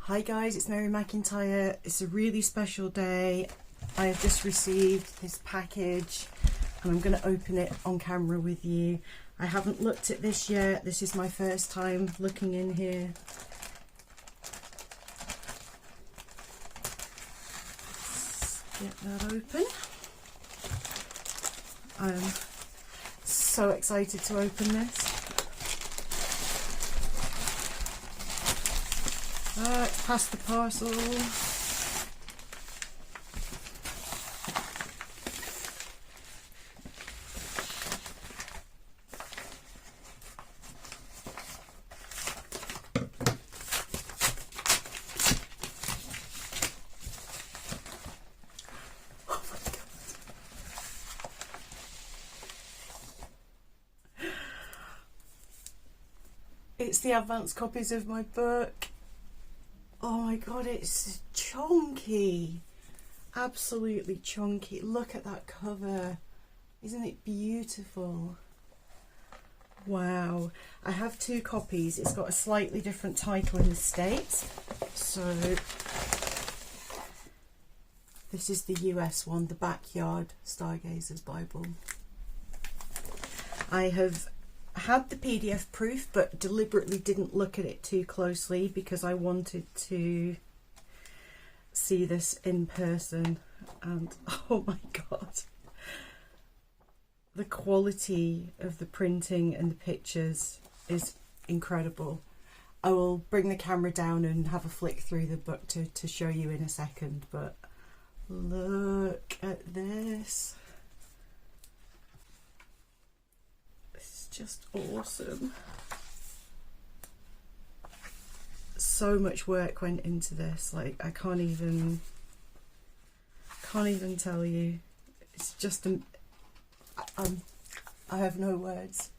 Hi guys, it's Mary McIntyre. It's a really special day. I have just received this package and I'm going to open it on camera with you. I haven't looked at this yet. This is my first time looking in here. Let's get that open. I'm so excited to open this. It's past the parcel. Oh my God. It's the advanced copies of my book. Oh my God, it's chunky, absolutely chunky. Look at that cover, isn't it beautiful? Wow, I have two copies. It's got a slightly different title in the States. So this is the US one, the Backyard Stargazer's Bible. I have had the PDF proof but deliberately didn't look at it too closely because I wanted to see this in person, and oh my God, the quality of the printing and the pictures is incredible. I will bring the camera down and have a flick through the book to show you in a second, but look at this. Just awesome. So much work went into this, like I can't even tell you. It's just I have no words.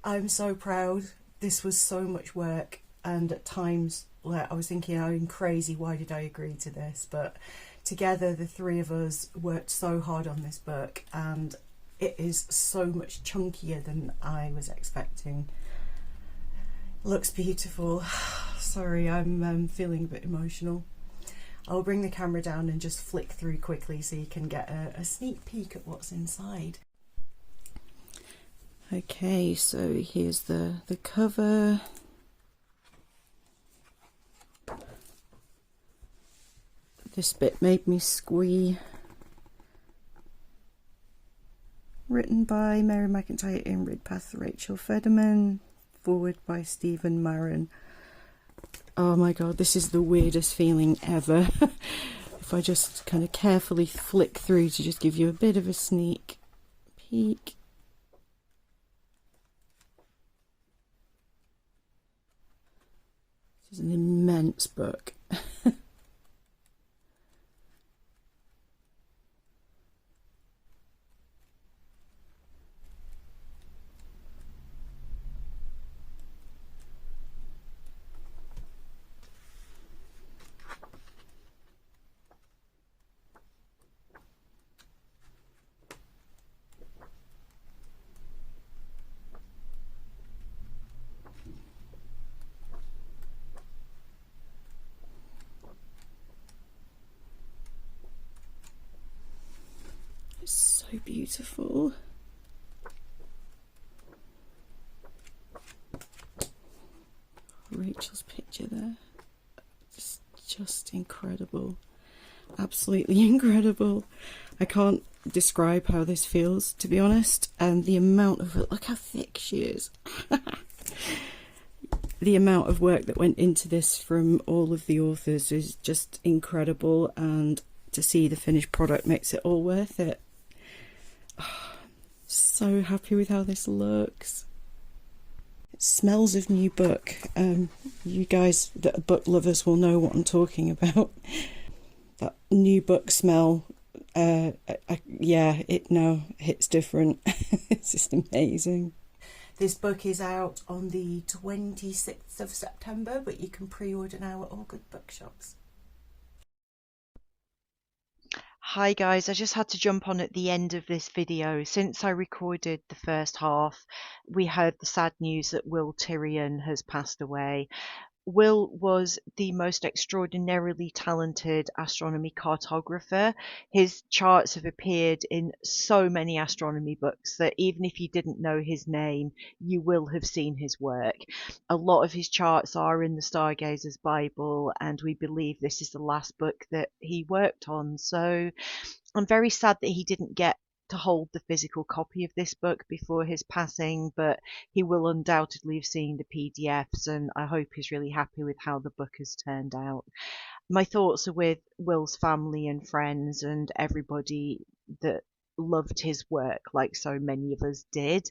I'm so proud. This was so much work, and at times like I was thinking, I'm crazy, why did I agree to this? But together the three of us worked so hard on this book, and it is so much chunkier than I was expecting. Looks beautiful. Sorry, I'm feeling a bit emotional. I'll bring the camera down and just flick through quickly so you can get a sneak peek at what's inside. Okay, so here's the cover. This bit made me squee. Written by Mary McIntyre in Ridpath, Rachel Federman, forward by Stephen Marin. Oh my God, this is the weirdest feeling ever. If I just kind of carefully flick through to just give you a bit of a sneak peek. This is an immense book. So beautiful. Rachel's picture there. It's just incredible. Absolutely incredible. I can't describe how this feels, to be honest, and the amount of it, look how thick she is. The amount of work that went into this from all of the authors is just incredible, and to see the finished product makes it all worth it. So happy with how this looks. It smells of new book. You guys that are book lovers will know what I'm talking about. That new book smell. Yeah, it now hits different. It's just amazing. This book is out on the 26th of September, but you can pre-order now at all good bookshops. Hi guys, I just had to jump on at the end of this video. Since I recorded the first half, we heard the sad news that Wil Tirion has passed away. Wil was the most extraordinarily talented astronomy cartographer. His charts have appeared in so many astronomy books that even if you didn't know his name, you will have seen his work. A lot of his charts are in the Stargazer's Bible, and we believe this is the last book that he worked on. So I'm very sad that he didn't get to hold the physical copy of this book before his passing, but he will undoubtedly have seen the PDFs, and I hope he's really happy with how the book has turned out. My thoughts are with Wil's family and friends and everybody that loved his work like so many of us did.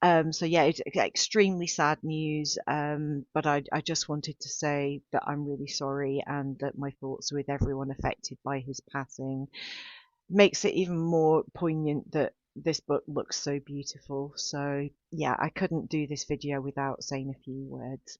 So yeah, it's extremely sad news, but I just wanted to say that I'm really sorry and that my thoughts are with everyone affected by his passing. Makes it even more poignant that this book looks so beautiful. So yeah, I couldn't do this video without saying a few words.